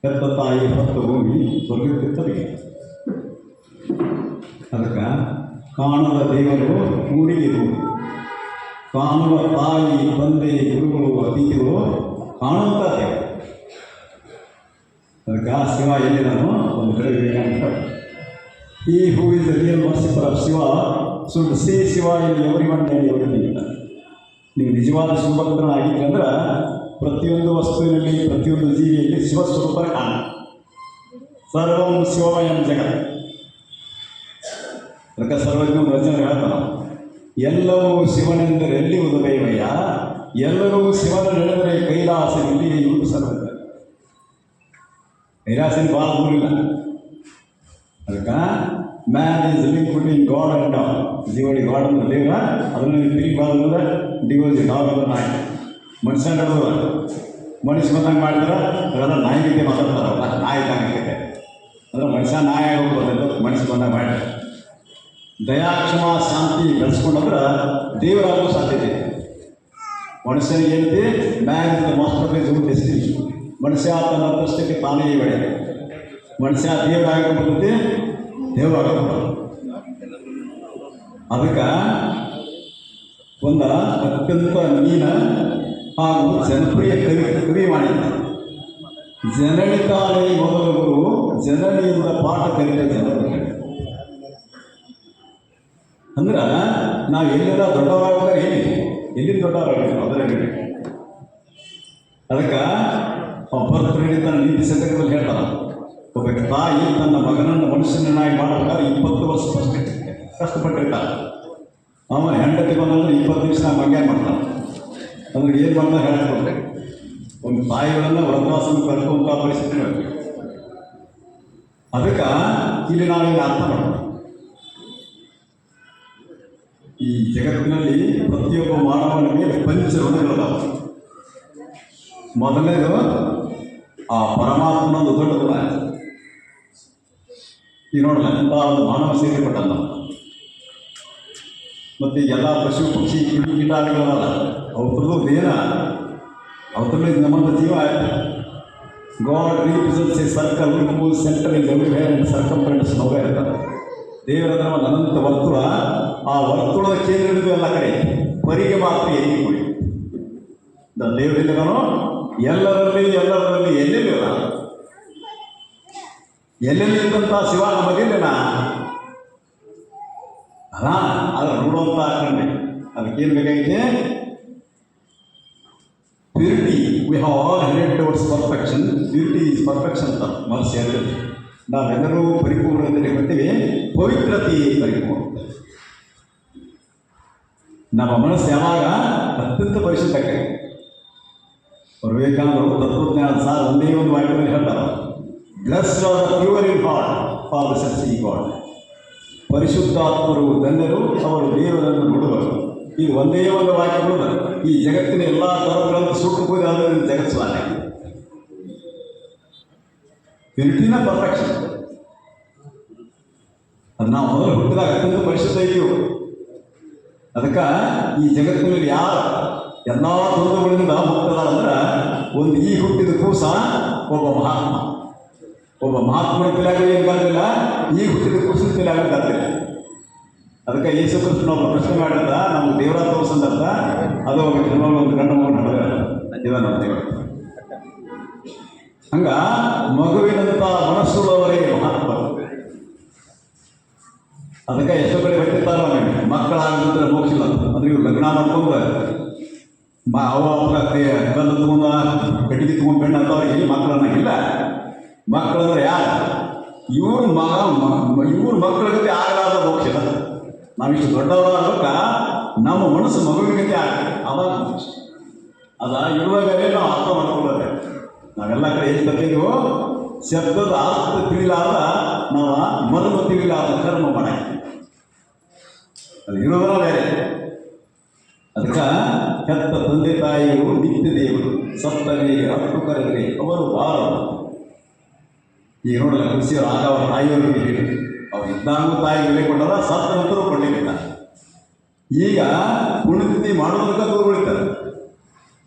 ಹೆತ್ತ ತಾಯಿ ಹೊತ್ತು ಹೋಗಿ ಸ್ವರ್ಗಕ್ಕೆ ತಲುಪಿ. ಅದಕ್ಕೆ ಕಾಣದ ದೇವರು ಕೂಡಿಗೆ ಕಾಣುವ ತಾಯಿ ತಂದೆ ಗುರುಗಳು ಅತಿಥಿಗಳು ಕಾಣುವಂಥ ದೇವರು. ಅದಕ್ಕೆ ಆ ಶಿವ ಎಲ್ಲಿದ್ದಾನೋ ಒಂದು ಕಡೆ ವಿವೇಕಾನಂದ ಈ who is the real worshipper of Shiva should see Shiva ಇಲ್ಲಿ ಎವ್ರಿವನ್ ಆ್ಯಂಡ್ ಎವ್ರಿಥಿಂಗ್. ನೀವು ನಿಜವಾದ ಶಿವಭಕ್ತನಾಗಿದ್ದರೆ ಅಂದ್ರೆ ಪ್ರತಿಯೊಂದು ವಸ್ತುವಿನಲ್ಲಿ ಪ್ರತಿಯೊಂದು ಜೀವಿಯಲ್ಲಿ ಶಿವಸ್ವರೂಪ ಕಾಣ. ಸರ್ವಂ ಶಿವಮಯಂ ಜಗತ್. ಅದಕ್ಕೆ ಸರ್ವಜ್ಞ ವಚನ ಹೇಳ್ತಾನೆ, ಎಲ್ಲವೂ ಶಿವನೆಂದರೆ ಎಲ್ಲಿ ಉದಭಯವಯ್ಯ, ಎಲ್ಲರೂ ಶಿವನ ನಡೆದರೆ ಕೈಲಾಸ ಇಲ್ಲಿ ಇವರು ಸರ್ವಜ್ಞ. ಕೈಲಾಸನ ಭಾಳ ದೂರಿಲ್ಲ. ಅದಕ್ಕೆ man is link between God and dog. ಜೀವಳಿ ಗಾಡ್ ಅಂದ್ರೆ ದೇವ್ರ, ಅದನ್ನು ತಿರುಗಿ ಬಾದ್ರೆ ಡಿವೋಜಿ ಡಾಗ್ ಅಂದ್ರೆ ನಾಯಿ. ಮನುಷ್ಯ ನಡೆದ ಮನುಷ್ಯ ಬಂದಂಗೆ ಮಾಡಿದ್ರೆ ಅದೆಲ್ಲ ನಾಯಿ ಗೀತೆ ಮಾತಾಡ್ತಾರಲ್ಲ, ನಾಯಿ ತಾಗೈತೆ ಅಂದ್ರೆ ಮನುಷ್ಯ ನಾಯಿ ಆಗೋಗ್ಬೋದು. ಮನುಷ್ಯ ಬಂದಾಗ ಮಾಡಿ ದಯಾ ಕ್ಷಮ ಶಾಂತಿ ಬೆಳೆಸ್ಕೊಂಡ್ರೆ ದೇವರಾಗೋ ಸಾಧ್ಯತೆ ಇದೆ. ಮನುಷ್ಯನಿಗೆ ಏನಂತೆ man is the master of June destiny. ಮನುಷ್ಯ ತನ್ನ ಅದೃಷ್ಟಕ್ಕೆ ತಾನೇ ಬೆಳೆ. ಮನುಷ್ಯ ದೇವರಾಗಬೇಕಂತೆ ದೇವರಾಗಬೇಕು. ಅದಕ್ಕೆ ಒಂದು ಅತ್ಯಂತ ಮೀನ ಹಾಗೂ ಜನಪ್ರಿಯ ಕವಿ ಮಾಡಿದ ಜನನಿತಾನೇ ಮೊದಲ ಗುರು, ಜನನಿಯಿಂದ ಪಾಠ ಕಲಿತ ಜನರು. ಅಂದ್ರೆ ನಾವು ಎಲ್ಲೆಲ್ಲ ದೊಡ್ಡವರಾಗ್ತಾರೆ ಹೇಳಿ, ಎಲ್ಲಿಂದ ದೊಡ್ಡವರಾಗಿಲ್ಲ ಅದರ ಹೇಳಿ. ಅದಕ್ಕೆ ಭರ್ತೃ ತನ್ನ ನೀತಿ ಸಂಕಟದಲ್ಲಿ ಹೇಳ್ತಾರ, ಒಬ್ಬ ತಾಯಿ ತನ್ನ ಮಗನನ್ನು ಮನುಷ್ಯನನ್ನಾಗಿ ಮಾಡಬೇಕಾದ್ರೆ 20 ವರ್ಷ ಕಷ್ಟಪಟ್ಟಿರ್ತಾರೆ. ಆಮೇಲೆ ಹೆಂಡತಿ ಬಂದಂದ್ರೆ 20 ದಿವಸ ನಾವು ಮಂಗ್ಯ ಮಾಡ್ತಾರೆ. ಅಂದ್ರೆ ಏನು ಬಂದ ಹೇಳ್ಕೊಡ್ರೆ ಒಂದು ತಾಯಿಗಳನ್ನು ವೃದ್ಧಾಶ್ರಮ ಕರ್ಕೊಂತ ಪರಿಸ್ಥಿತಿ ಹೇಳ್ತೀವಿ. ಅದಕ್ಕೆ ಇಲ್ಲಿ ನಾವಿಲ್ಲಿ ಅರ್ಥ ಮಾಡೋಣ, ಈ ಜಗತ್ತಿನಲ್ಲಿ ಪ್ರತಿಯೊಬ್ಬ ಮಾನವನ ಮೇಲೆ ಪಂಚ ಋಣಗಳದಾವ. ಮೊದಲನೇದು ಆ ಪರಮಾತ್ಮನೊಂದು ದೊಡ್ಡ ಗುಣ. ಈಗ ನೋಡಲ್ಲ ಎಂಥ ಒಂದು ಮಾನವ ಸೇರಿ ಪಟ್ಟಲ್ಲ. ಮತ್ತು ಎಲ್ಲ ಪಶು ಪಕ್ಷಿ ಕಿಡಿ ಕೀಟಾದಿಗಳಲ್ಲ ಅವ್ರದ್ದು ದೇನ ಅವ್ರದ್ದು ನಮ್ಮಂಥ ಜೀವ ಆಯ್ತು. God represents a circle whose centre is everywhere and circumference nowhere ಇರ್ತಾರೆ. ದೇವರ ಒಂದು ಅನಂತ ವರ್ತುಳ, ಆ ವರ್ತುಳದ ಕೇಂದ್ರದ್ದು ಎಲ್ಲ ಕಡೆ ಪರಿಗೆ ಮಾತ್ರ ಎಲ್ಲಿ ಕೊಡಿ. ದೇವರಿಂದನೋ ಎಲ್ಲರಲ್ಲಿ ಎಲ್ಲೆಲ್ಲಿಲ್ಲ, ಎಲ್ಲೆಲ್ಲಿದ್ದಂಥ ಶಿವ ನಮಗಿಲ್ಲ ಅಲ್ಲ. ಅದು ನೋಡುವಂಥ ಕಣ್ಣೆ. ಅದಕ್ಕೇನು ಬೇಕಾಗಿದೆ? Purity. We have all headed towards perfection. Purity is perfection ಅಂತ ಮನಸ್ಸು ಹೇಳಿದೆ. ನಾವೆಲ್ಲರೂ ಪರಿಪೂರ್ಣತೆಯಲ್ಲಿ ಬರ್ತೀವಿ, ಪವಿತ್ರತೆ ಪರಿಪೂರ್ಣತೆ. ನಮ್ಮ ಮನಸ್ಸು ಯಾವಾಗ ಅತ್ಯಂತ ಪರಿಶುದ್ಧಕ್ಕೆ. ವಿವೇಕಾನಂದರು ತತ್ವಜ್ಞಾನ ಸಾರ್ ಒಂದೇ ಒಂದು ವಾಕ್ಯದಲ್ಲಿ ಹೇಳ್ತಾರೆ, blessed are the pure in heart for the shall see God. ಪರಿಶುದ್ಧಾತ್ಮರು ಧನ್ಯರು, ಅವರು ದೇವರನ್ನು ನೋಡುವರು. ಇದು ಒಂದೇ ಒಂದು ವಾಕ್ಯಗಳು ಈ ಜಗತ್ತಿನ ಎಲ್ಲ ತರಗಳನ್ನು ಸುಟ್ಟು ಹೋದಾದ್ರೆ ಜಗತ್ತು ಸ್ವಾನೆ. ಪ್ಯೂರಿಟಿನ ಪರ್ಫೆಕ್ಷನ್. ಅದು ನಾವು ಮೊದಲು ಹುಟ್ಟಿದಾಗ ಅತ್ಯಂತ ಪರಿಶುದ್ಧ ಇದ್ದೀವಿ. ಅದಕ್ಕೆ ಈ ಜಗತ್ತಿನಲ್ಲಿ ಯಾರು ಎಲ್ಲ ದ್ವಂದ್ವಗಳಿಂದ ಮುಕ್ತದ ಅಂದ್ರೆ ಒಂದು ಈ ಹುಟ್ಟಿದ ಕೂಸ ಒಬ್ಬ ಮಹಾತ್ಮ. ಒಬ್ಬ ಮಹಾತ್ಮನ ತಲೆಯಾಗ ಏನು ಕಾದಿಲ್ಲ, ಈ ಹುಟ್ಟಿದ ಕೂಸಿನ ತಲೆಯಾಗ ಕಾದಿಲ್ಲ. ಅದಕ್ಕೆ ಯೇಸು ಕ್ರಿಸ್ತನ ಒಬ್ಬ ಪ್ರಶ್ನೆ ಮಾಡಿದ, ನಮ್ಗೆ ದೇವರ ತೋರಿಸಂತ ಅದು ಒಬ್ಬ ಜನ್ಮ ಒಂದು ಗಂಡು ಮಗು ನಡೆದ ಇದ ನಮ್ಮ ದೇವರು. ಹಂಗ ಮಗುವಿನಂಥ ಮನಸ್ಸುಳ್ಳವರೇ ಮಹಾತ್ಮ. ಅದಕ್ಕೆ ಎಷ್ಟೋ ಕಡೆ ಹೊಟ್ಟಿರ್ತಾರ ಮಕ್ಕಳಾಗಿದ್ರೆ ಮೋಕ್ಷಿಲ್ಲ ಅಂದ್ರೆ ಇವ್ರು ಲಗ್ನ ಮಾಡ್ಕೊಂಡು ಅವ ಕಲ್ಲು ತಗೊಂಡ ಕಟ್ಟಿಗೆ ತಗೊಂಡು ಬೆಣ್ಣ ಅಂತವ್ರಿಗೆ ಮಕ್ಕಳನ್ನಾಗಿಲ್ಲ. ಮಕ್ಕಳಂದ್ರೆ ಯಾರು? ಇವ್ರ ಮಕ್ಕಳ ಗತಿ ಆಗಲಾದ ಮೋಕ್ಷ. ನಾವಿಷ್ಟು ದೊಡ್ಡವರಾಗ ನಮ್ಮ ಮನಸ್ಸು ಮಗುವಿನ ಗತಿ ಆಗ್ತದೆ, ಅವಾಗ ಮೋಕ್ಷ. ಅದ ಇರುವಾಗಲೇ ನಾವು ಅರ್ಥ ಮಾಡ್ಕೊಳ್ಳೋದೆ. ನಾವೆಲ್ಲ ಕಡೆ ಏನು ಬರ್ತೀವೋ ಶಬ್ದದ ಅರ್ಥ ತಿಳಿಲಾದ ನಾವು ಮೊದಲು ತಿಳಿಲಾದ ಕರ್ಮ ಮಾಡಾಕ್ತೀವಿ. ಅದು ಇರೋದರ ಬೇರೆ. ಅದಕ್ಕೆ ಹೆತ್ತ ತಂದೆ ತಾಯಿಗಳು ನಿತ್ಯ ದೇವರು, ಸತ್ತನೇ ಹತ್ತು ಕರೆದರೆ ಅವರು ಬಾರ. ಈಗ ನೋಡಲ್ಲ ಕೃಷಿಯವರು ಆಗ ಅವರ ತಾಯಿಯವರಿಗೆ ಹೇಳಿ ಅವ್ರು ಇದ್ದಾಗೂ ತಾಯಿ ಬೆಲೆ ಕೊಟ್ಟಲ್ಲ, ಸತ್ತ ನಂತರ ಕೊಡಲಿಕ್ಕಿಲ್ಲ. ಈಗ ಪುಣ್ಯತಿಥಿ ಮಾಡೋದಕ್ಕೆ ದೂರ ಉಳಿತಾರೆ.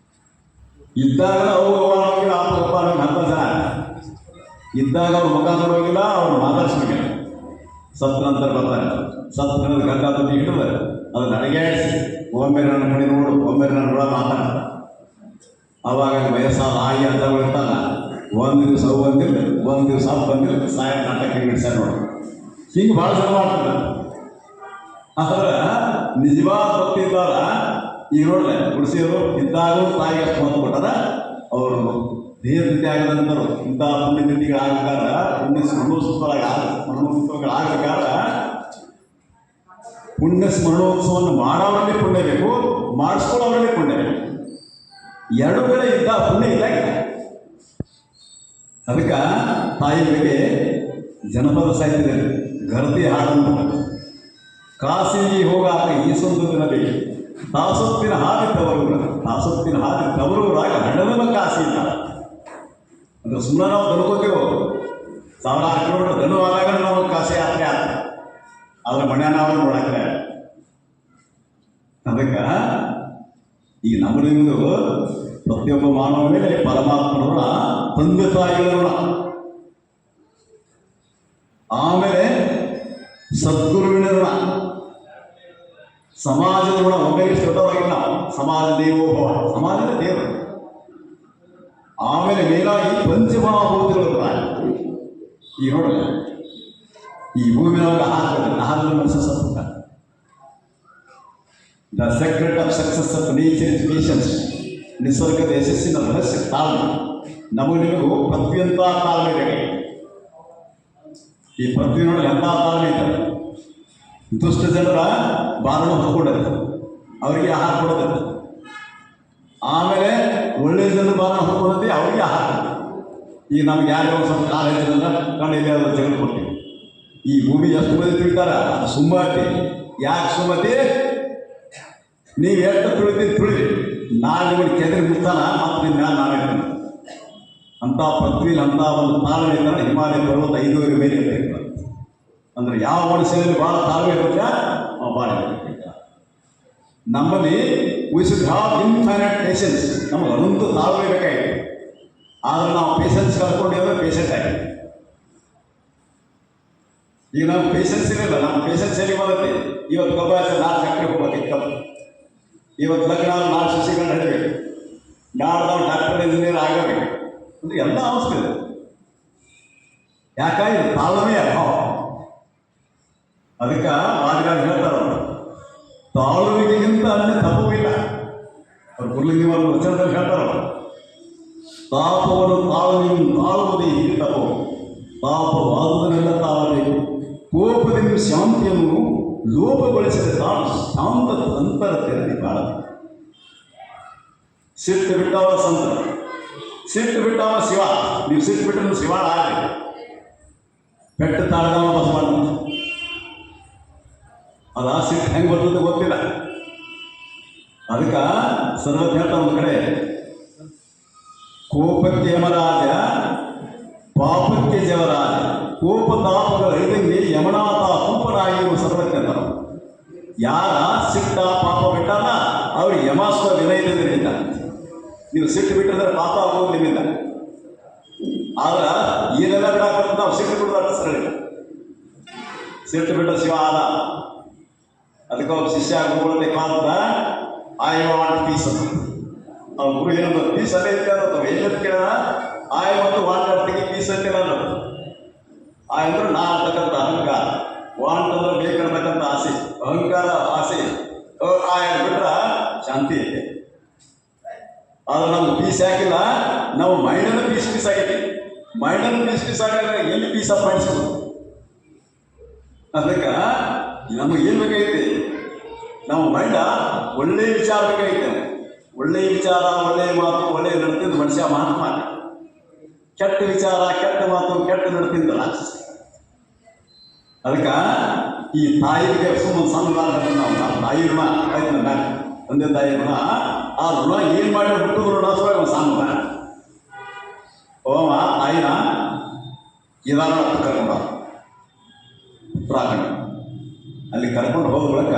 ಇದ್ದಾಗ ಅವು ಆಪಪ್ಪ 10 ಜನ ಇದ್ದಾಗ ಅವ್ರು ಮುಖ ನೋಡೋಗಿಲ್ಲ, ಅವ್ರು ಮಾತಾಡ್ಸೋಗಿಲ್ಲ. ಸತ್ತ ನಂತರ ಬರ್ತಾರೆ. ಸತ್ತ ನಂತರ ಗಂಗಾ ತುಟಿ ಹಿಡಿದು ಅದನ್ನು ಅಡಗಾಡಿಸಿ ಒಮ್ಮೆ ನನ್ನ ಕಡೆ ನೋಡು, ಒಮ್ಮೆ ನನ್ನ ಕೂಡ ಮಾತಾಡ್ತಾರೆ. ಆವಾಗ ವಯಸ್ಸಾದ ಆಗಿ ಅಜ್ಜಗಳು ಇರ್ತಾರ, ಒಂದು ದಿವಸ ಬಂದಿಲ್ಲ, ಒಂದು ದಿವಸ ಬಂದಿಲ್ಲ, ಸಾಯ ನಾಟಕ ಹಿಡಿಸ್ಯಾರ ನೋಡು. ಹಿಂಗೆ ಭಾಳ ಜನ ಮಾಡ್ತಾರೆ. ಆದ್ರೆ ನಿಜವಾದ ಭಕ್ತಿ ಇದ್ದಾರ. ಈಗ ನೋಡ್ರೆ ಗುಡಿಸಿಯವರು ಇದ್ದಾಗೂ ತಾಯಿಗೆ ಅಷ್ಟು ಹೊತ್ತು ಕೊಟ್ಟಾರ. ಅವರು ದೇಹ ತಿಥಿ ಆಗದಂತರು ಇಂಥ ಪುಣ್ಯತಿಥಿಗಳಾಗಬೇಕಾದ್ರೆ, ಮರಣೋತ್ಸವಗಳಾಗಬೇಕಾದ್ರೆ ಪುಣ್ಯ ಸ್ಮರಣೋತ್ಸವವನ್ನು ಮಾಡೋರಲ್ಲಿ ಪುಣ್ಯ ಬೇಕು, ಮಾಡಿಸ್ಕೊಳ್ಳೋರಲ್ಲಿ ಪುಣ್ಯ ಬೇಕು. ಎರಡು ಕಡೆ ಇದ್ದ ಪುಣ್ಯ ಇದ್ದಾಗ ಅದಕ್ಕೆ ತಾಯಿ ಬಗ್ಗೆ ಜನಪದ ಸಾಹಿತ್ಯದಲ್ಲಿ ಗರತಿ ಹಾಡನ್ನು ಕಾಸಿಗೆ ಹೋಗಾಕ ಈಸೊಂದು ದಿನ ಬೇಕು, ತಾಸೊತ್ತಿನ ಹಾದಿ ತವರೂರ, ತಾಸೊತ್ತಿನ ಹಾದಿ ತವರೂರಾಗ ಹಣ್ಣದ ಕಾಸಿ ಇಲ್ಲ ಅಂದ್ರೆ ಸುಮ್ಮನೆ ನಾವು ದನ್ಕೋತೇವೆ. 1000 ಕಿಲೋಮೀಟರ್ ದನುವಾದಾಗ ನಾವು ಕಾಸಿ ಯಾತ್ರೆ ಆಗ್ತದೆ, ಆದ್ರೆ ಮಣ್ಯಾನ ಅವ್ರು ನೋಡಕ್ಕೆ. ಅದಕ್ಕೆ ಈಗ ನಮ್ಮ ನಿಮ್ಮದು ಪ್ರತಿಯೊಬ್ಬ ಮಾನವ ಮೇಲೆ ಪರಮಾತ್ಮನ ತಂದೆ ತಾಯಿಗಳ, ಆಮೇಲೆ ಸದ್ಗುರುವಿನ ಋಣ, ಸಮಾಜದ ಋಣ. ಒಮ್ಮೆಗೆ ದೊಡ್ಡವರಾಗಿ ನಾವು ಸಮಾಜ ದೇವೋಭವ, ಸಮಾಜದ ದೇವರು. ಆಮೇಲೆ ಮೇಲಾಗಿ ಪಂಚಮಹಾಭೂತಗಳ ಋಣ. ಈಗ ನೋಡಲ್ಲ, ಈ ಭೂಮಿಯೊಳಗೆ ಆಹಾರದ ಮನಸ್ಸು ಸತ್ತ. The secret of success of nature is patience. ನಿಸರ್ಗದ ಯಶಸ್ಸಿನ ರಹಸ್ಯ ತಾಳ್ಮೆ. ನಮಗೆ ನಿಮಗೂ ಪ್ರತಿಯೊಂಥ ತಾಳ್ಮೆ ಬೇಕು. ಈ ಪೃಥ್ವಿ ನೋಡಿ ಎಂಥ ತಾಳ್ಮೆ ಇದ್ದಾರೆ. ದುಷ್ಟ ಜನರ ಬಾರಣ ಹೊತ್ಕೊಡೋದು, ಅವರಿಗೆ ಆಹಾರ ಕೊಡೋದು. ಆಮೇಲೆ ಒಳ್ಳೆಯ ಜನರು ಬಾರಣ ಹೊತ್ಕೊಡೋದು, ಅವರಿಗೆ ಆಹಾರ ಕೊಡೋದು. ಈಗ ನಮ್ಗೆ ಯಾರು ಒಂದು ಸ್ವಲ್ಪ ಕಾಲ ಹೆಚ್ಚಿದ್ರೆ ಕಂಡು ಎಲ್ಲಿಯಾದ್ರೂ ಜಗಳ ಕೊಡ್ತೀವಿ. ಈ ಭೂಮಿ ಎಷ್ಟು ಮಂದಿ ತಿಳಿತಾರ, ಅದು ಸುಮ್ಮತಿ. ಯಾಕೆ ಸುಮ್ಮತಿ? ನೀವು ಎಷ್ಟು ತುಳಿದ್ರಿ ನಾಳೆ ನಿಮಗೆ ಕೆದರಿ ಮುಟ್ತಾನ, ಮತ್ತು ನಿಮ್ಮ ಮ್ಯಾಲೆ ನಾಳೆ ಅಂಥ ಪೃಥ್ವಿಲಿ ಅಂಥ ಒಂದು ತಾಳ್ಮೆ ಇದ್ದರೆ ಹಿಮಾಲಯ ಪರ್ವತ 5 ಮೇಲೆ ಇರಬೇಕು. ಅಂದರೆ ಯಾವ ಮನುಷ್ಯನಲ್ಲಿ ಭಾಳ ತಾಳ್ಮೆ ಇರುತ್ತೆ ಅವ ಭಾಳ ಇರಬೇಕು. ನಮ್ಮಲ್ಲಿ we should have infinite patience. ನಮಗೆ ಅನಂತ ತಾಳ್ಮೆ ಬೇಕಾಗಿದೆ. ಆದರೆ ನಾವು ಪೇಷನ್ಸ್ ಕಳ್ಕೊಂಡಿದ್ರೆ ಪೇಷಂಟ್ ಆಗಿ. ಈಗ ನಾವು ಪೇಷನ್ಸ್ ಇರಲಿಲ್ಲ. ನಮ್ಮ ಪೇಷನ್ಸ್ ಎಲ್ಲಿ ಬರುತ್ತೆ? ಇವತ್ತು ಕಬ್ಬ ನಾಳೆ ಸಕ್ಕರೆ ಹೋಗ್ಬೇಕು, ಕಬ್ಬು ಇವತ್ತು ಲಗ್ನ ನಾಳೆ ಸಸಿಗಳು ನಡಬೇಕು, ನಾಡ್ದವ್ರು ಡಾಕ್ಟರ್ ಇಂಜಿನಿಯರ್ ಆಗಬೇಕು ಅಂದರೆ ಎಲ್ಲ ಅವಸ್ಥೆ ಇದೆ. ಯಾಕಾಗಿ ತಾಳ್ಮೆ ಅಭಾವ. ಅದಕ್ಕೆ ವಾದಿಗಳು ಹೇಳ್ತಾರೆ, ತಾಳುವಿಕೆಗಿಂತ ಅನ್ಯ ತಪವಿಲ್ಲ. ಅವ್ರು ಗುರುಲಿಂಗವರು ವಚನದಲ್ಲಿ ಹೇಳ್ತಾರೆ, ತಾಪವನ್ನು ತಾಳುವುದೇ ಹೀಗೆ ತಪವು. ತಾಪವಾದುದನ್ನೆಲ್ಲ ತಾಳಬೇಕು. ಕೋಪದಿಂದ ಶಾಂತಿಯನ್ನು ಲೋಪಗೊಳಿಸಿದ ತಾಳು ಶಾಂತ ಅಂತರ ತೆರದಿ ಬಾಳ. ಸಿಟ್ಟು ಬಿಟ್ಟವ ಸಂತ, ಸಿಟ್ಟು ಬಿಟ್ಟವ ಶಿವ. ನೀವು ಸಿಟ್ಟು ಬಿಟ್ಟರು ಶಿವ ಆಗಲಿ. ಪೆಟ್ಟು ತಾಳ್ದವ ಬಸವಣ್ಣ. ಅದ ಸಿಟ್ಟು ಹೆಂಗೆ ಬರ್ತದೆ ಗೊತ್ತಿಲ್ಲ. ಅದಕ್ಕೆ ಸರ್ವಜ್ಞ ಹೇಳ್ತಾ ಒಂದು ಕಡೆ, ಕೋಪಕ್ಕೆ ಯಮರಾಜ, ಪಾಪಕ್ಕೆ ಜವರಾಜ. ಕೋಪ ತಾಪಗಳ ಐದಂಗೆ ಯಮನಾಥ ಕೂಪನಾಗಿರುವ ಸರ್ವಜ್ಞ. ಯಾರ ಸಿಟ್ಟ ಪಾಪ ಬಿಟ್ಟಾರ ಅವ್ರಿಗೆ ಯಮಾಸ್ವ ವಿನಯದಿಂದ. ನೀವು ಸಿಟ್ಟು ಬಿಟ್ಟಿದ್ರೆ ಪಾಪ ಆಗೋದು ನಿಮ್ಮಿಂದ. ಆದ್ರೆ ಏನೆಲ್ಲ ಬಿಡಾಕ ನಾವು ಸಿಟ್ಟು ಬಿಡೋದು ಅಷ್ಟು ಸರಳ. ಸಿಟ್ಟು ಬಿಟ್ಟ ಶಿವ ಆದ. ಅದಕ್ಕೆ ಒಬ್ಬ ಶಿಷ್ಯ ಗುರುಗಳಂತೆ ಕಾಲದ ಐ ವಾಂಟ್ ಪೀಸ್ ಅಂತ. ಅವ್ರ ಗುರು ಏನಂದ, ಪೀಸ್ ಅಲ್ಲೇ ಇರ್ತದೆ ಅಥವಾ ಎಲ್ಲದ ಕೇಳಿದ ಆಯ್ ಮತ್ತು ವಾಂಟ್ ಅರ್ಥಕ್ಕೆ ಪೀಸ್ ಅಂತಿಲ್ಲ ಅನ್ನೋದು. ಆಯ್ ಅಂದ್ರೆ ನಾ ಅಂತಕ್ಕಂಥ ಅಹಂಕಾರ, ವಾಂಟ್ ಅಂದ್ರೆ ಬೇಕಂತಕ್ಕಂಥ ಆಸೆ, ಅಹಂಕಾರ ಆಸೆ. ಆಯ್ ಬಿಟ್ರೆ ಶಾಂತಿ ಐತೆ. ಆದ್ರೆ ನಮ್ಗೆ ಪೀಸ್ ಯಾಕಿಲ್ಲ? ನಾವು ಮೈಂಡನ್ನು ಪೀಸ್ ಆಗೈತಿ. ಮೈಂಡನ್ನು ಪೀಸ್ ಆಗಾಗ ಎಲ್ಲಿ ಪೀಸ್ ಆಫ್ ಮಾಡಿಸ್ಬೋದು? ಅದಕ್ಕೆ ನಮಗೆ ಏನು ಬೇಕಾಗೈತಿ? ನಮ್ಮ ಮೈಂಡ ಒಳ್ಳೆಯ ವಿಚಾರ ಬೇಕಾಗೈತೆ. ಒಳ್ಳೆಯ ವಿಚಾರ, ಒಳ್ಳೆಯ ಮಾತು, ಒಳ್ಳೆಯ ನಡತಿಂದ ಮನುಷ್ಯ ಮಹಾತ್ಮ. ಕೆಟ್ಟ ವಿಚಾರ, ಕೆಟ್ಟ ಮಾತು, ಕೆಟ್ಟ ನಡತಿಂದ ರಾಕ್ಷಸ. ಅದಕ್ಕೆ ಈ ತಾಯಿಗೆ ಸುಮ್ಮನೆ ಸಣ್ಣ ನಾವು ತಾಯಿ ಋಣ ಆಯ್ತು. ನನ್ನ ತಂದೆ ತಾಯಿ ಋಣ, ಆ ಋಣ ಏನು ಮಾಡಿ ಹುಟ್ಟುದು ಋಣ ಸೊಳ್ಳೆ ಒಂದು ಸಣ್ಣ ಓಮ ತಾಯಿನ ಕೇದಾರನಾಥ ಕರ್ಕೊಂಡ ಉತ್ತರಾಖಂಡ. ಅಲ್ಲಿ ಕರ್ಕೊಂಡು ಹೋದ ಬಳಿಕ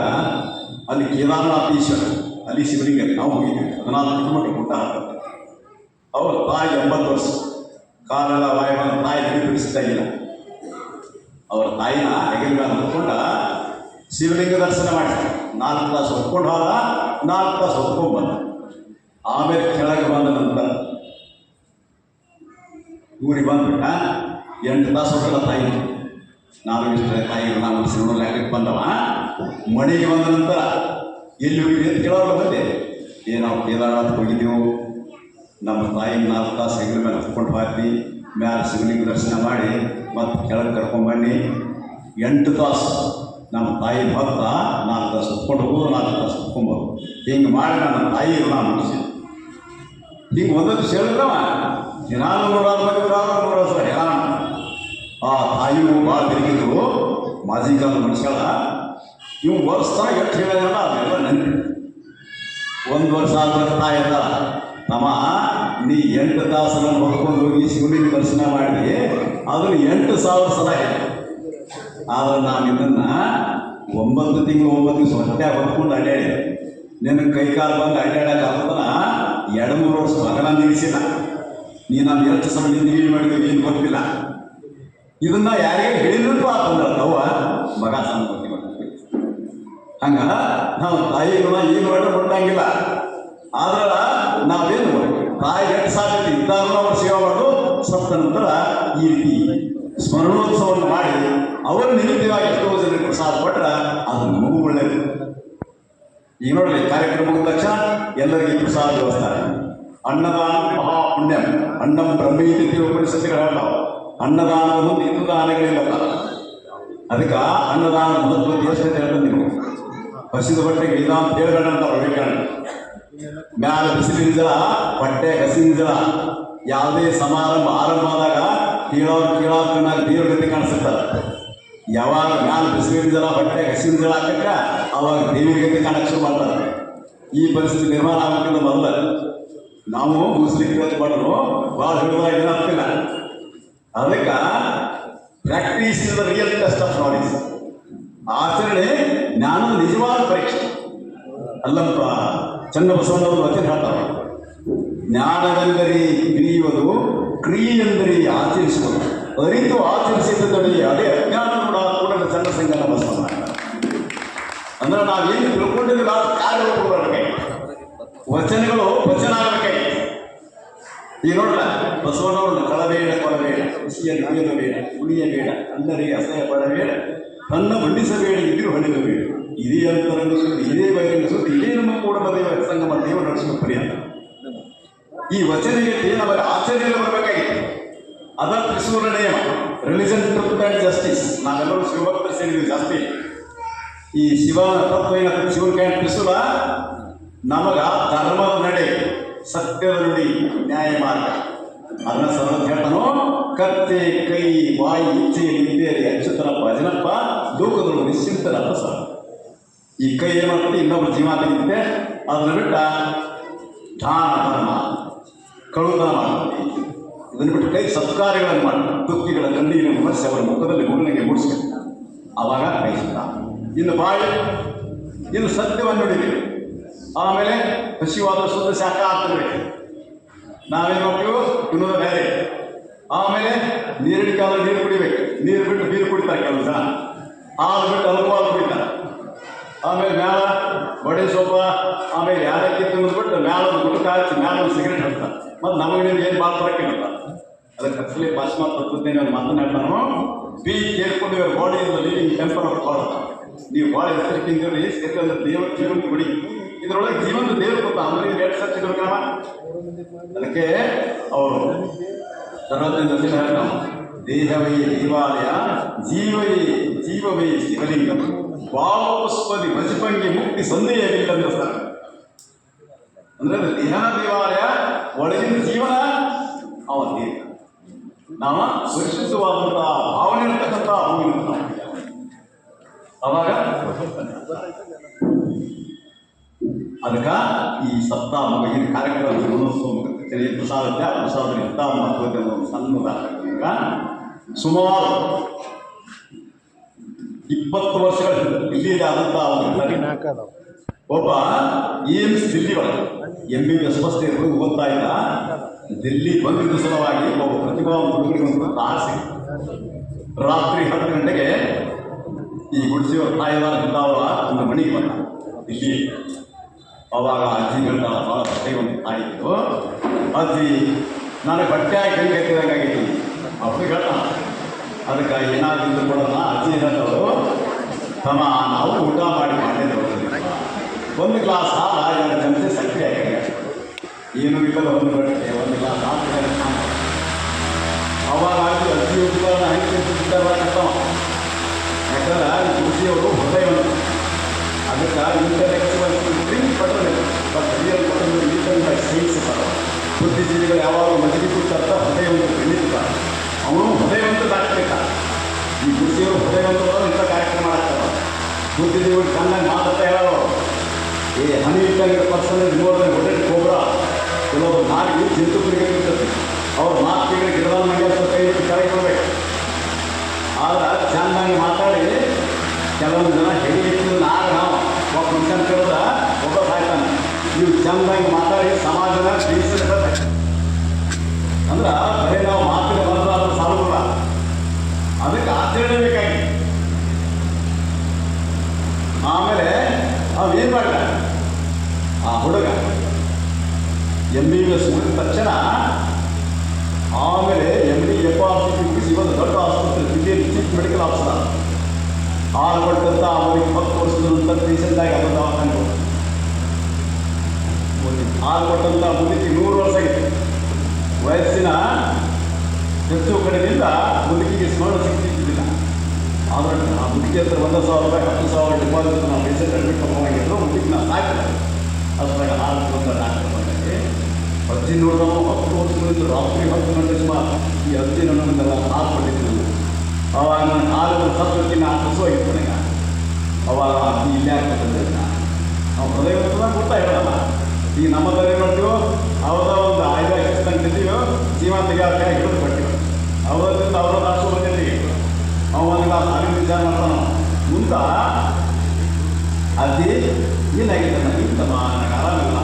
ಅಲ್ಲಿ ಕೇದಾರನಾಥ ಈಶ್ವರ, ಅಲ್ಲಿ ಶಿವಲಿಂಗ ನಾವು ಹೋಗಿದ್ದೀವಿ. 14 ಕಿಲೋಮೀಟರ್ ಊಟ ಹಾಕ್ತಾರೆ. ಅವ್ರ ತಾಯಿ 80 ವರ್ಷ. ಕಾಲೆಲ್ಲ ವಾಯ ಬಂದು ತಾಯಿ ಬಿಡಿಸ್ತಾಗಿಲ್ಲ. ಅವರ ತಾಯಿನ ಹೆಗಲ ಮೇಲೆ ಹೊತ್ಕೊಂಡ ಶಿವಲಿಂಗ ದರ್ಶನ ಮಾಡಿ 4 ತಾಸು ಹೊತ್ಕೊಂಡು ಹೋದ, 4 ತಾಸು ಹೊತ್ಕೊಂಡು ಬಂದ. ಆಮೇಲೆ ಕೆಳಗೆ ಬಂದ ನಂತರ ಊರಿಗೆ ಬಂದ್ಬಿಟ್ಟ. 8 ತಾಸು ಹೋಗಲ್ಲ ತಾಯಿ. ನಾನು ಇಷ್ಟ ತಾಯಿ ನಾವು ಸಿನಿಮಾ ಲೆಕ್ಕಕ್ಕೆ ಬಂದವ. ಮನೆಗೆ ಬಂದ ನಂತರ ಎಲ್ಲಿ ಹೋಗಿ ಅಂತ ಕೇಳೋರು ಬಂದೆ. ನಾವು ಕೇದಾರನಾಥ್ ಹೋಗಿದ್ದೆವು, ನಮ್ಮ ತಾಯಿ 4 ತಾಸು ಹೆಗಲ ಮೇಲೆ ಹೊತ್ಕೊಂಡು ಹಾಕಿ ಮ್ಯಾಲೆ ಶಿವಲಿಂಗ ದರ್ಶನ ಮಾಡಿ ಮತ್ತು ಕೆಳಗೆ ಕರ್ಕೊಂಡ್ಬನ್ನಿ. 8 ತಾಸು ನಮ್ಮ ತಾಯಿ ಭಕ್ತ 4 ತಾಸು ಹೊತ್ಕೊಂಡು ಹೋಗೋದು, 4 ತಾಸು ಹೊತ್ಕೊಂಬೋದು. ಹಿಂಗೆ ಮಾಡಿ ನನ್ನ ತಾಯಿ ನಾನು ಮುಗಿಸಿ ಹಿಂಗೆ ಒಂದೊಂದು ಹೇಳಿದ್ರವ ದಿನಾಲು 160 ಸಲ ಹೆರಾಣ. ಆ ತಾಯಿಯು ಭಾಳ ತಿರುಗಿದ್ರು. ಮಾಜಿ ಕಾಲದ ಮನುಷ್ಯಳ ಇವು ವರ್ಷ ಎಷ್ಟು ಹೇಳಿದ್ರಲ್ಲ ಅದೆಲ್ಲ ನೆನಪು. 1 ವರ್ಷ ಆದ್ಮೇಲೆ ತಾಯಿ ಅಂತ ತಮ್ಮ ನೀ 8 ತಾಸನ್ನು ಹೊತ್ಕೊಂಡು ಹೋಗಿ ಶಿವಲಿಂಗ ದರ್ಶನ ಮಾಡಿ ಅದನ್ನು 8,000 ಸಲ ಹೇಳಿ. ಆದರೆ ನಾನು ಇದನ್ನು 9 ತಿಂಗಳು 9 ದಿವಸ ಹೊಟ್ಟೆ ಹೊತ್ಕೊಂಡು ಅಡ್ಡಾಡಿ ನಿನ್ನ ಕೈಕಾಲು ಬಂದು ಅಡ್ಡಾಡೋಕ್ಕಾಗತ್ತನ 2-3 ವರ್ಷ ಮಗನ ನಿಲ್ಲಿಸಿಲ್ಲ. ನೀ ನಾನು ಎಷ್ಟು ಸಲ ನಿಂದು ಮಾಡಿದ್ವಿ ಏನು ಗೊತ್ತಿಲ್ಲ. ಇದನ್ನ ಯಾರಿಗೆ ಹೇಳಿದ್ರು ಆತಂದ್ರೆ ಅವ್ವ ಮಗ ಸಣ್ಣ ಗೊತ್ತಿ ಮಾಡ್ತೀವಿ. ಹಂಗ ನಾವು ತಾಯಿ ಋಣ ಏನು ಮಾಡಿ ಕೊಟ್ಟಂಗಿಲ್ಲ. ಆದ್ರೆ ನಾವೇನು ತಾಯಿ 8 ಸಾಧ್ಯ ಇದ್ದಾರು ಅವ್ರು ಸೇವೆ ಮಾಡೋದು. ಸತ್ತ ನಂತರ ಈ ರೀತಿ ಸ್ಮರಣೋತ್ಸವವನ್ನು ಮಾಡಿ ಅವರ ನಿಮಿತ್ತವಾಗಿ ಎಷ್ಟೋ ಜನರಿಗೆ ಪ್ರಸಾದ ಕೊಟ್ಟರೆ ಅದು ನಮಗೂ ಒಳ್ಳೆಯದು. ಈಗ ನೋಡ್ರಿ, ಕಾರ್ಯಕ್ರಮ ಮುಗಿದ ತಕ್ಷಣ ಎಲ್ಲರಿಗೆ ಪ್ರಸಾದ ವ್ಯವಸ್ಥೆ. ಅನ್ನದಾನ ಮಹಾಪುಣ್ಯ, ಅನ್ನಂ ಬ್ರಹ್ಮೀತಿ ಉಪನಿಷತ್ತುಗಳು ಹೇಳ್ತಾವ. ಅನ್ನದಾನವನ್ನು ಇನ್ನು ದಾನಗಳಿಲ್ಲ. ಅದಕ್ಕೆ ಅನ್ನದಾನ ಮಹತ್ವ ಎಷ್ಟು ಹೇಳ್ತದೆ. ನೀವು ಹಸಿದ ಬಟ್ಟೆಗೆ ಇಲ್ಲ ಅಂತ ಹೇಳ್ಬೇಡ ಅಂತ ವಿವೇಕಾನಂದ. ಮ್ಯಾಲ ಬಿಸಿಲಿನ ಜಲ, ಬಟ್ಟೆ ಹಸಿನ ಜಲ. ಯಾವುದೇ ಸಮಾರಂಭ ಆರಂಭ ಆದಾಗ ಕೀಳಾಗ ದೇವ್ರ ಗತಿ ಕಾಣಿಸುತ್ತಾರೆ. ಯಾವಾಗ ಮ್ಯಾಲ ಬಿಸಿಲಿನ ಜಲ, ಬಟ್ಟೆ ಹಸಿನ ಜಲ ಹಾಕಕ್ಕ ಅವಾಗ ದೇವಿಯ ಗತಿ ಕಾಣಕ್ಕೆ ಶುರು ಮಾಡ್ತಾರೆ. ಈ ಪರಿಸ್ಥಿತಿ ನಿರ್ಮಾಣ ಆಗಬೇಕಿಲ್ಲ. ಮೊದಲ ನಾವು ಮುಸ್ಲಿಂ ಮಾಡೋದು ಭಾಳ ಹಿಡಿದಾಗಿ ಏನಾಗ್ತಿಲ್ಲ. ಅದಕ್ಕೆ practice is the real test of knowledge. ಆಚರಣೆ ಜ್ಞಾನದ ನಿಜವಾದ ಪರೀಕ್ಷೆ. ಅಲ್ಲಂಪ ಚನ್ನಬಸವಣ್ಣವರು ವಚನ ಹೇಳ್ತಾರೆ, ಜ್ಞಾನವೆಂದರೆ ತಿಳಿಯುವುದು, ಕ್ರಿಯೆಂದರೆ ಆಚರಿಸುವುದು. ಅರಿತು ಆಚರಿಸಿದಲ್ಲಿ ಅದೇ ಅಜ್ಞಾನ ಕೂಡ ಚನ್ನ ಸಂಗನ ಬಸವಣ್ಣ. ಅಂದ್ರೆ ನಾವೇನು ತಿಳ್ಕೊಂಡಿದ್ದೀವಿ ನಾವು ಕಾರ್ಯ ಹೋಗ್ಬೇಕಾಗಿ ವಚನಗಳು ವಚನ ಆಗಬೇಕಾಗಿ. ಈಗ ನೋಡಲ್ಲ ಬಸವಣ್ಣವ್ರನ್ನ ಕಳಬೇಡ ಕೊಡಬೇಡ, ಖುಷಿಯನ್ನು ಉಳಿಯಬೇಡ, ಉಳಿಯಬೇಡ, అందರಿಗೆ ಅಸಹ್ಯ ಪಡಬೇಡ, ತನ್ನ ಬಣ್ಣಿಸಬೇಡ, ಇದಿರು ಹೊಳೆಯಬೇಡ, ಇದೇ ಅಂತರಂಗಿಸುವುದು, ಇದೇ ಬಯಲಿಸುವುದು, ಇದೇ ನಮ್ಮ ಕೂಡ ದೇವ ಸಂಗಮ ದೇವ ನಡೆಸುವ ಪರ್ಯಂತ. ಈ ವಚನಕ್ಕೆ ನಮಗೆ ಆಚರಣೆಯಲ್ಲಿ ಬರಬೇಕಾಗಿತ್ತು. ಅದ ತ್ರಿಸೂರ್ಣ ನಿಯಮ, ರಿಲಿಜನ್ ಟ್ರೂತ್ ಆ್ಯಂಡ್ ಜಸ್ಟಿಸ್. ನಾವೆಲ್ಲರೂ ಶಿವಭಕ್ತರು ಸೇರಿದ್ವಿ ಜಾಸ್ತಿ. ಈ ಶಿವ ತತ್ವ ಏನಾಗ್ತದೆ, ಶಿವನ ಕೈ ತ್ರಿಸೂಲ ನಮಗ ಧರ್ಮದ ನಡೆ, ಸತ್ಯದ ನುಡಿ, ನ್ಯಾಯ ಮಾರ್ಗ. ಅದನ್ನ ಸರ್ವ ಹೇಳ್ತಾನೋ, ಕತ್ತೆ ಕೈ ಬಾಯಿ ಇಚ್ಛೆ ನಿಂದೇರಿ ಅಚ್ಚುತನ ಭಜನಪ್ಪ ಲೋಕದೊಳು ನಿಶ್ಚಿಂತನಪ್ಪ ಸರ್. ಈ ಕೈ ಏನು ಮಾಡ್ತದೆ, ಇನ್ನೊಬ್ಬರು ಜೀವ ತೆಗಿತೆ. ಅದನ್ನ ಬಿಟ್ಟ ದಾನ ಧರ್ಮ, ಕಳುತನ ಮಾಡ್ತದೆ. ಇದನ್ನು ಬಿಟ್ಟು ಕೈ ಸತ್ಕಾರ್ಯಗಳನ್ನು ಮಾಡ್ತಾರೆ. ದುಃಖಿಗಳ ಕಣ್ಣಿಗೆ ವಿಮರ್ಶೆ ಅವರ ಮುಖದಲ್ಲಿ ಮುರುಳಿಗೆ ಮೂಡಿಸ್ಬೇಕು. ಆವಾಗ ಕೈ ಸುತ್ತ. ಇನ್ನು ಬಾಯಿ, ಇನ್ನು ಸತ್ಯವನ್ನು ನುಡಿಬೇಕು. ಆಮೇಲೆ ಹಸಿವಾದ ಶುದ್ಧ ಶಾಖ ಆಗ್ತಿರ್ಬೇಕು. ನಾವೇನು ಮಾಡ್ತೀವೋ ತಿನ್ನೋದು ಬೇರೆ. ಆಮೇಲೆ ನೀರಿನ ಕಾಲ ನೀರು ಕುಡಿಬೇಕು. ನೀರು ಬಿಟ್ಟು ಬೀರು ಕುಡಿತಾರೆ ಕೆಲವು ಜನ. ಹಾಲು ಬಿಟ್ಟು ಅಲ್ಕೋಹಾಲು ಕುಡಿತಾರೆ. ಆಮೇಲೆ ಮ್ಯಾಲ ಬಡೆ ಸೊಪ್ಪ, ಆಮೇಲೆ ಯಾರಕ್ಕೆ ತಿಂದ್ಬಿಟ್ಟು ಮ್ಯಾಲೊಂದು ಗುಟುಕ ಹಚ್ಚಿ ಮ್ಯಾಲೊಂದು ಸಿಗರೇಟ್ ಹಾಕ್ತಾರೆ. ಮತ್ತು ನಮಗೆ ನೀವು ಏನು ಬಾಳ್ ಬರೋಕ್ಕಿಲ್ಲ. ಅದಕ್ಕೆ ಅಸಲಿ ಪಾಶ್ಚಿಮಾತ್ಯ ತತ್ವಜ್ಞಾನಿ ಅವ್ರು ಮಾತನಾಡ್ತಾನೋ, ಬಿ ಕೇಳ್ಕೊಂಡು ಇವ್ರ body is the living temple of god. ನೀವು ಭಾಳ ಎಚ್ಚರಿಕೆಯಿಂದಿರಲಿ. ಯಾಕಂದ್ರೆ ದೇವರ ಜೀವನ ಗುಡಿ, ಇದರೊಳಗೆ ಜೀವನದ ದೇವರು ಗೊತ್ತಾ. ಅಂದ್ರೆ ಎಷ್ಟು ಸಚ್ಚಿದ್ರು ಕ್ರಮ. ಅದಕ್ಕೆ ಅವರು ಸರ್ವಜ್ಞ ಹೇಳ್ತಾವ, ದೇಹವೈ ದೇವಾಲಯ, ಜೀವವೈ ಶಿವಲಿಂಗ, ಭಾವಪುಷ್ಪದಿ ಭಜಪಂಗಿ ಮುಕ್ತಿ ಸಂದೇಹವಿಲ್ಲಂತ ಸರ್. ಅಂದ್ರೆ ಅದು ದೇಹ ದೇವಾಲಯ, ಒಳಗಿನ ಜೀವನ ಅವ ದೇಹ. ನಾವು ಪರಿಶುದ್ಧವಾದಂತಹ ಭಾವನೆ ಇರ್ತಕ್ಕಂಥ ಹೂವಿನ ಅವಾಗ ಅದಕ್ಕೆ ಈ ಸಪ್ತಾಹ ಈ ಕಾರ್ಯಕ್ರಮ ಜೀವನೋತ್ಸವ ಮುಗಿದ ಪ್ರಸಾದ ಪ್ರಸಾದ ಮಹತ್ವದ ಒಂದು ಸಣ್ಣದ ಸುಮಾರು 20 ವರ್ಷಗಳ ಇಲ್ಲಿ ಆದಂತಹ ಒಂದು ಒಬ್ಬ ಏಮ್ಸ್ ದಿಲ್ಲಿ ಒಳಗೆ MBBS ಫಸ್ಟ್ ಇಯರ್ ಓದ್ತಾ ಇದ್ದ. ದಿಲ್ಲಿ ಬಂದಿದ್ದ ಸಲುವಾಗಿ ಒಬ್ಬ ಪ್ರತಿಭಾವಂತ ಹುಡುಗರಿಗೆ ಒಂದು ಆಸೆ. ರಾತ್ರಿ 10 ಗಂಟೆಗೆ ಈ ಗುಡಿಸಿಯವ್ರ ತಾಯಿದಾರ ಇದ್ದಾವಲ್ಲ ಒಂದು ಮನೆಗೆ ಬಂದ ಇಲ್ಲಿ. ಅವಾಗ ಅಜ್ಜಿ ಗಂಟ ಭಾಳ ಬಟ್ಟೆ ಒಂದು ತಾಯಿತ್ತು. ಅಜ್ಜಿ ನನಗೆ ಬಟ್ಟೆ ಹಾಕಿ ಹೆಂಗೆ ಎತ್ತಿದಂಗಾಗಿತ್ತು. ಅವ್ರಿಗೆ ಹೇಳ್ದ ಅದಕ್ಕೆ ಏನಾಗಿದ್ದು ಕೊಡೋಣ. ಅಜ್ಜಿ ಹೇಳ್ದವರು, ತಮ್ಮ ನಾವು ಊಟ ಮಾಡಿ ಮಾಡಿದ್ದವರು ಒಂದು ಗ್ಲಾಸ್ ಹಾಲು 2 ಚಮಚೆ ಸಕ್ಕರೆ ಹಾಕಿ ಏನೂ ಇಲ್ಲದ ಒಂದು ಬಟ್ಟೆ ಒಂದು ಗ್ಲಾಸ್ ಹಾಲು. ಅವಾಗ ಅಜ್ಜಿ ಉಪಕರಣ ಹೆಂಗೆ ತಿಂತಿದ್ದಾರವ. ಯಾಕಂದ್ರೆ ಕೃಷಿಯವರು ಹೃದಯವಂತ. ಅದಕ್ಕೆ ಇಂಟೆಲೆಕ್ಚುವಲ್ ಡ್ರಿಂಕ್ ಪಟ್ಟಣ ಬಟ್ ರಿಯಲ್ ಪಟ್ಟಣ ಇಂಟರ್ನಲ್ ಸೈನ್ಸ್ ಇರ್ತಾರೆ. ಬುದ್ಧಿಜೀವಿಗಳು ಯಾವಾಗ ಮದುವೆ ಕೂಡ್ತಾರ ಹೃದಯವಂತ ಬೆಳೀತಾರೆ. ಅವನು ಹೃದಯವಂತ ದಾಟಬೇಕಾ. ಈ ಕೃಷಿಯವರು ಹೃದಯವಂತರು ಇಂಥ ಕಾರ್ಯಕ್ರಮ ಮಾಡ್ತಾರೆ. ಬುದ್ಧಿಜೀವಿಗಳು ಚೆನ್ನಾಗಿ ಮಾತಾಡ್ತಾ ಹೇಳೋರು, ಈ ಹನಿ ಇಟ್ಟಂಗೆ ಪರ್ಸೆಂಟೇಜ್ ನೋಡಿದ್ರೆ ಹೊಟ್ಟೆ ಗೊಬ್ಬರ ಕೆಲವರು ನಾಲ್ಕು ಜಂತುಗಳಿಗೆ ಇರ್ತದೆ. ಅವ್ರು 4 ತಿಂಗಳಿಗೆ ಗಿಡದ ಮನೆ ಕೈ ಕೆಳಗೆ ಕೊಡಬೇಕು. ಆದ್ರೆ ಚೆನ್ನಾಗಿ ಮಾತಾಡಿ ಕೆಲವೊಂದು ಜನ ಹೆಡಿಟ್ಟು ನಾವು ಒಬ್ಬ ಮನುಷ್ಯನ ಕೇಳಿದ ಒಬ್ಬ ಸಾಯ್ತಾನೆ. ನೀವು ಚೆನ್ನಾಗಿ ಮಾತಾಡಿ ಸಮಾಜನ ತಿಳಿಸಿರ್ಬೇಕು. ಅಂದ್ರೆ ಬರೀ ನಾವು ಮಾತಿನ ಬರೋದಾದ್ರೂ ಸಾಲುಲ್ಲ, ಅದಕ್ಕೆ ಆಚರಣೆ ಬೇಕಾಗಿ. ಆಮೇಲೆ ಏನು ಮಾಡಿದ ಆ ಹುಡುಗ MBBS ಮುಗಿದ ತಕ್ಷಣ ಆಮೇಲೆ MD FRCP ಮುಗಿಸಿ ಒಂದು ದೊಡ್ಡ ಆಸ್ಪತ್ರೆ ದಿಲ್ಲಿಯಲ್ಲಿ ಚೀಫ್ ಮೆಡಿಕಲ್ ಆಫೀಸರ್ ಹಾಲು ಕೊಟ್ಟಂತ ಅವರಿಗೆ 10 ವರ್ಷದ ನಂತರ ರೀಸೆಂಟಾಗಿ ಅದೊಂದು ದವಾಖಾನೆ ಹಾಲು ಕೊಟ್ಟಂತ ಮುದುಕಿ 100 ವರ್ಷ ಆಗಿತ್ತು. ವಯಸ್ಸಿನ ಹೆಚ್ಚು ಕಡೆಯಿಂದ ಮುದುಕಿಗೆ ಸ್ಮರಣ ಸಿಗ್ತಿದ್ದಿಲ್ಲ. ಆದರೆ ಆ ಮುದುಕಿ ಹತ್ರ 1,000 ರೂಪಾಯಿ 10,000 ಡಿಪಾಸಿಟ್ ನಾವು ಪೈಸೆ ಅಡ್ಮಿಟ್ ತಗೊಂಡಿದ್ರು. ಮುದುಕಿ ನಾವು ಸಾಕಿಲ್ಲ. ಅದ್ರಾಗ ಹಾಲು ಕೊಡುವಂಥ ಡಾಕ್ಟರ್ ಬಂದಲ್ಲಿ ಅಜ್ಜಿ ನೋಡಿದವು 10 ವರ್ಷಗಳಿಂದ ರಾತ್ರಿ 10 ಗಂಟೆ ಸುಮಾರು ಈ ಅಜ್ಜಿ ನನ್ನೊಂದೆಲ್ಲ ಹಾಲು ಕೊಟ್ಟಿದ್ದು. ಅವಾಗ ನನ್ನ ಹಾಲು ಸತ್ವಕ್ಕೆ ನಾನು ಹಸುವಾಗಿತ್ತು ನನಗೆ. ಅವಾಗ ಅಜ್ಜಿ ಇಲ್ಲೇ ಆಗ್ತದೆ ನಾವು ಹೃದಯವಂತದಾಗ ಗೊತ್ತಾ ಹೇಳಲ್ಲ. ಈಗ ನಮ್ಮದಲ್ಲಿ ಏನು ಮಾಡ್ತೀವೋ ಅವ್ರದ ಒಂದು ಆಯುಧ ತಂಗಿದ್ದೀವೋ ಜೀವಂತಿಗೆ ಆ ಕೈ ಹಿಡಿದು ಕೊಡ್ತೀವಿ. ಅವರಿಂದ ಅವರ ರಾಷ್ಟ್ರ ಬಂದಿದ್ದೀವಿ. ಅವನಿಗೆ ಆ ಹಾಲಿನ ವಿಚಾರ ಮಾಡ್ತಾನೋ ಮುಂದೆ ಅಜ್ಜಿ ಏನಾಗಿದೆ ನನಗೆ ನನಗೆ ಆರಾಮಿಲ್ಲ